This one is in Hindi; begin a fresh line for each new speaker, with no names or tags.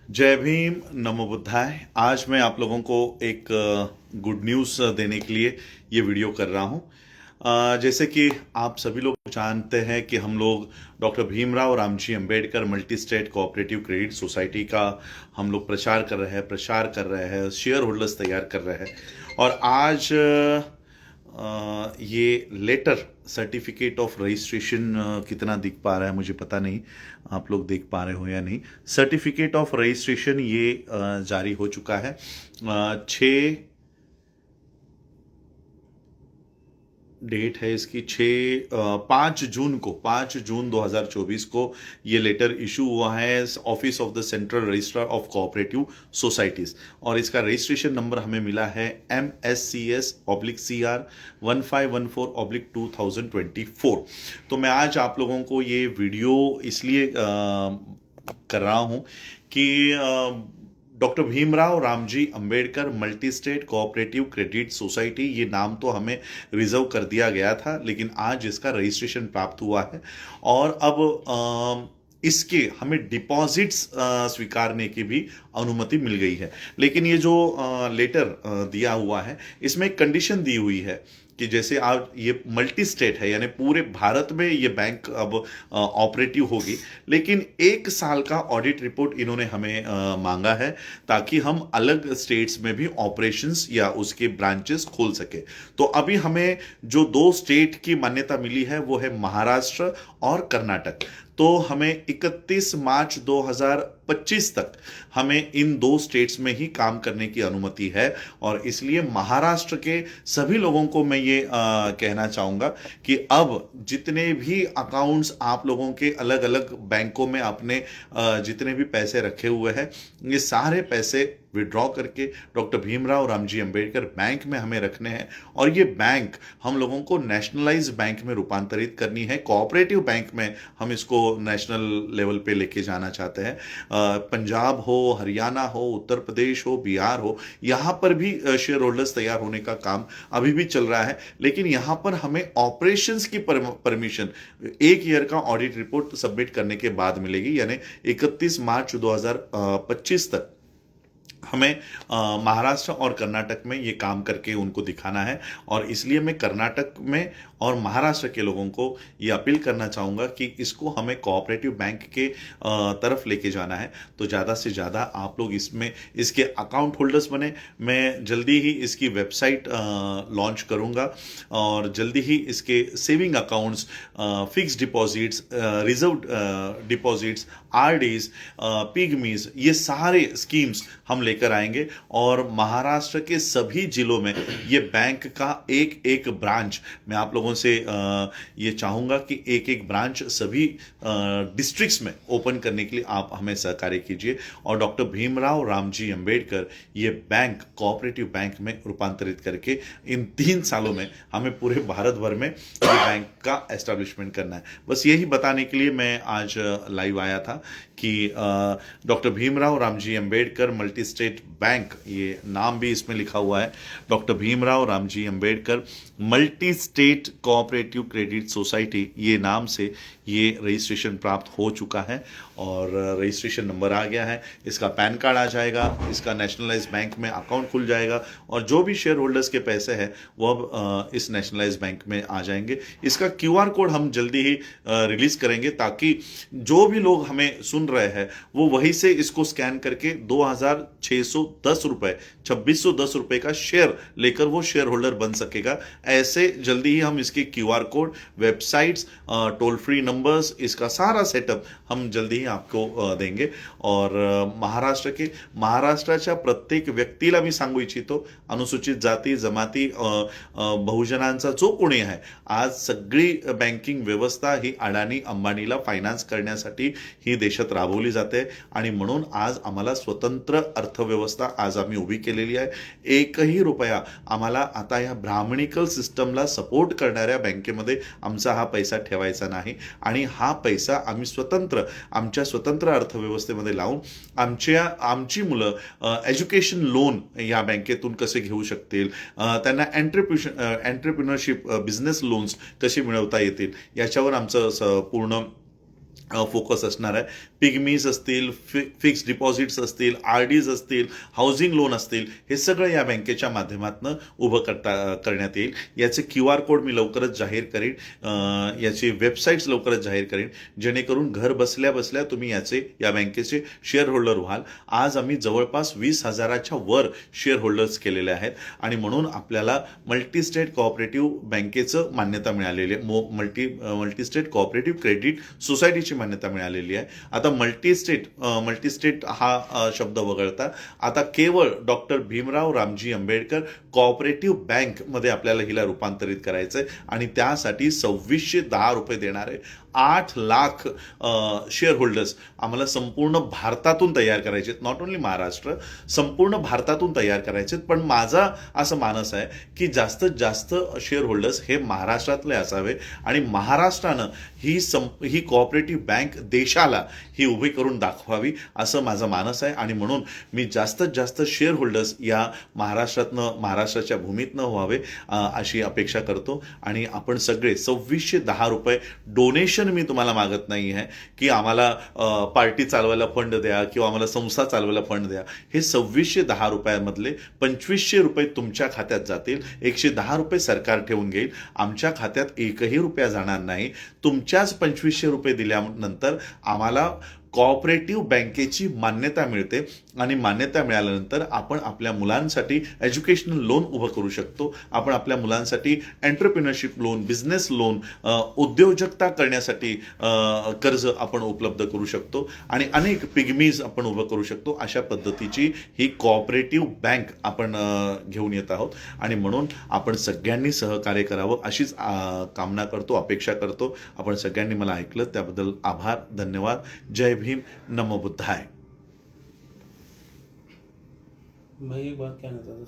जय भीम, नमो बुद्धाय। आज मैं आप लोगों को एक गुड न्यूज़ देने के लिए ये वीडियो कर रहा हूँ। जैसे कि आप सभी लोग जानते हैं कि हम लोग doctor Bhimrao Ramji Ambedkar multi state cooperative credit society का हम लोग प्रचार कर रहे हैं, शेयर होल्डर्स तैयार कर रहे हैं। और आज ये लेटर सर्टिफिकेट ऑफ रजिस्ट्रेशन कितना दिख पा रहा है मुझे पता नहीं, आप लोग देख पा रहे हो या नहीं। सर्टिफिकेट ऑफ रजिस्ट्रेशन ये जारी हो चुका है। 6 डेट है इसकी, 5 जून 2024 को ये लेटर इशू हुआ है office of the central registrar of cooperative societies. और इसका रजिस्ट्रेशन नंबर हमें मिला है MSCS/CR 1514/2024। तो मैं आज आप लोगों को ये वीडियो इसलिए कर रहा हूं कि doctor Bhimrao Ramji Ambedkar multi state cooperative credit society, ये नाम तो हमें रिजर्व कर दिया गया था, लेकिन आज इसका रजिस्ट्रेशन प्राप्त हुआ है। और अब इसके हमें डिपॉजिट्स स्वीकारने की भी अनुमति मिल गई है। लेकिन ये जो लेटर दिया हुआ है, इसमें एक कंडीशन दी हुई है कि जैसे आप, ये मल्टी स्टेट है यानी पूरे भारत में ये बैंक अब ऑपरेटिव होगी, लेकिन 1 साल का ऑडिट रिपोर्ट इन्होंने हमें मांगा है, ताकि हम अलग स्टेट्स में भी ऑपरेशंस या उसके ब्रांचेस खोल सके। तो अभी हमें जो 2 स्टेट की मान्यता मिली है वो है महाराष्ट्र और कर्नाटक। तो हमें 31 मार्च 2025 तक हमें इन 2 स्टेट्स में ही काम करने की अनुमति है। और इसलिए महाराष्ट्र के सभी लोगों को मैं ये कहना चाहूँगा कि अब जितने भी अकाउंट्स आप लोगों के अलग अलग बैंकों में अपने जितने भी पैसे रखे हुए हैं, ये सारे पैसे विड्रॉ करके डॉक्टर भीमराव रामजी अंबेडकर बैंक में हमें रखने हैं। और ये बैंक हम लोगों को नेशनलाइज बैंक में रूपांतरित करनी है, कोऑपरेटिव बैंक में हम इसको नेशनल लेवल पे लेके जाना चाहते हैं। पंजाब हो, हरियाणा हो, उत्तर प्रदेश हो, बिहार हो, यहाँ पर भी शेयर होल्डर्स तैयार होने का काम अभी भी चल रहा है। लेकिन यहाँ पर हमें ऑपरेशंस की परमिशन 1 ईयर का ऑडिट रिपोर्ट सबमिट करने के बाद मिलेगी, यानी 31 मार्च 2025 तक हमें महाराष्ट्र और कर्नाटक में ये काम करके उनको दिखाना है। और इसलिए मैं कर्नाटक में और महाराष्ट्र के लोगों को ये अपील करना चाहूँगा कि इसको हमें कोऑपरेटिव बैंक के तरफ लेके जाना है। तो ज़्यादा से ज़्यादा आप लोग इसमें इसके अकाउंट होल्डर्स बने। मैं जल्दी ही इसकी वेबसाइट लॉन्च करूँगा और जल्दी ही इसके saving accounts, fix deposits, reserve deposits, RDs, पिगमीज, ये सारे स्कीम्स हम लेकर आएंगे। और महाराष्ट्र के सभी जिलों में ये बैंक का एक एक ब्रांच, मैं आप लोगों से ये चाहूँगा कि एक एक ब्रांच सभी डिस्ट्रिक्ट्स में ओपन करने के लिए आप हमें सहकार्य कीजिए। और डॉक्टर भीमराव रामजी अंबेडकर ये बैंक कोऑपरेटिव बैंक में रूपांतरित करके इन 3 सालों में हमें पूरे भारत भर में ये बैंक का एस्टेब्लिशमेंट करना है। बस यही बताने के लिए मैं आज लाइव आया था कि doctor Bhimrao Ramji Ambedkar multi state bank, ये नाम भी इसमें लिखा हुआ है, doctor Bhimrao Ramji Ambedkar multi state cooperative credit society, ये नाम से ये रजिस्ट्रेशन प्राप्त हो चुका है। और रजिस्ट्रेशन नंबर आ गया है, इसका पैन कार्ड आ जाएगा, इसका नेशनलाइज बैंक में अकाउंट खुल जाएगा। और जो भी शेयर होल्डर्स के पैसे हैं वो अब इस नेशनलाइज बैंक में आ जाएंगे। इसका QR कोड हम जल्दी ही रिलीज करेंगे, ताकि जो भी लोग हमें सुन रहे हैं वो वहीं से इसको स्कैन करके 2610 रुपए, 2610 रुपए का शेयर लेकर वो शेयर होल्डर बन सकेगा। ऐसे जल्दी ही हम इसके QR code, websites, toll free numbers, इसका सारा सेटअप हम जल्दी ही आपको देंगे। और महाराष्ट्राच्या प्रत्येक व्यक्तीला मी सांगू इच्छितो, अनुसूचित जाती जमाती बहुजनांचा जो कोणी आहे, आज सगळी बँकिंग व्यवस्था ही अडाणी अंबानीला फायनान्स करण्यासाठी ही देशात राबवली जाते। आणि म्हणून आज आम्हाला स्वतंत्र अर्थव्यवस्था आज आम्ही उभी केलेली आहे। एकही रुपया आम्हाला आता या ब्राह्मणिकल सिस्टमला सपोर्ट करणाऱ्या बँकेमध्ये आमचा हा पैसा ठेवायचा नाही। आणि हा पैसा आम्ही आमच्या स्वतंत्र अर्थव्यवस्थेमध्ये लावून आमची मुलं एज्युकेशन लोन या बँकेतून कसे घेऊ शकतील, त्यांना एंटरप्रिनरशिप बिझनेस लोन्स कसे मिळवता येतील, याच्यावर आमचं पूर्ण फोकस असणार आहे. पिगमीज असतील, फिक्स डिपॉझिट्स असतील, RDs असतील, हाऊसिंग लोन असतील, हे सगळं या बँकेच्या माध्यमातून उभं करण्यात येईल. याचे QR कोड मी लवकरच जाहीर करीन, याची वेबसाईट्स लवकरच जाहीर करीन, जेणेकरून घर बसल्या बसल्या तुम्ही या बँकेचे शेअर होल्डर व्हाल. आज आम्ही जवळपास 20,000च्या वर शेअर होल्डर्स केलेले आहेत आणि म्हणून आपल्याला मल्टी स्टेट कोऑपरेटिव्ह बँकेचं मान्यता मिळालेली आहे. मल्टी स्टेट कोऑपरेटिव्ह क्रेडिट सोसायटीची मान्यता मिळालेली आहे. आता मल्टी स्टेट हा शब्द वगळता आता केवळ डॉक्टर भीमराव रामजी आंबेडकर कोऑपरेटिव्ह बँकमध्ये आपल्याला हिला रूपांतरित करायचं आहे आणि त्यासाठी 2610 रुपये देणारे 8 लाख शेअर होल्डर्स आम्हाला संपूर्ण भारतातून तयार करायचे आहेत. नॉट ओन्ली महाराष्ट्र, संपूर्ण भारतातून तयार करायचे आहेत. पण माझा असं मानस आहे की जास्तीत जास्त शेअर होल्डर्स हे महाराष्ट्रातले असावे आणि महाराष्ट्रानं ही कोऑपरेटिव्ह बँक देशाला ही उभी करून दाखवावी असं माझं मानस आहे आणि म्हणून मी जास्तीत जास्त शेअर होल्डर्स या महाराष्ट्राच्या भूमीतनं व्हावे अशी अपेक्षा करतो. आणि आपण सगळे 2610 रुपये डोनेशन मी तुम्हाला मागत नाही आहे की आम्हाला पार्टी चालवायला फंड द्या किंवा आम्हाला संस्था चालवायला फंड द्या. हे 2610 रुपयामधले 2500 रुपये तुमच्या खात्यात जातील, 110 रुपये सरकार ठेवून घेईल. आमच्या खात्यात एकही रुपया जाणार नाही. तुमच्याच 2500 रुपये दिल्यानंतर आम्हाला कोऑपरेटिव्ह बँकेची मान्यता मिळते आणि मान्यता मिळाल्यानंतर आपण आपल्या मुलांसाठी एज्युकेशनल लोन उभं करू शकतो. आपण आपल्या मुलांसाठी एंटरप्रिनरशिप लोन, बिझनेस लोन, उद्योजकता करण्यासाठी कर्ज आपण उपलब्ध करू शकतो आणि अनेक पिगमीज आपण उभं करू शकतो. अशा पद्धतीची ही कोऑपरेटिव्ह बँक आपण घेऊन येत आहोत आणि म्हणून आपण सगळ्यांनी सहकार्य करावं अशीच कामना करतो, अपेक्षा करतो. आपण सगळ्यांनी मला ऐकलं त्याबद्दल आभार, धन्यवाद. जय भीम, नमो बुद्धाय.
मैं एक बात कहना चाहता हूँ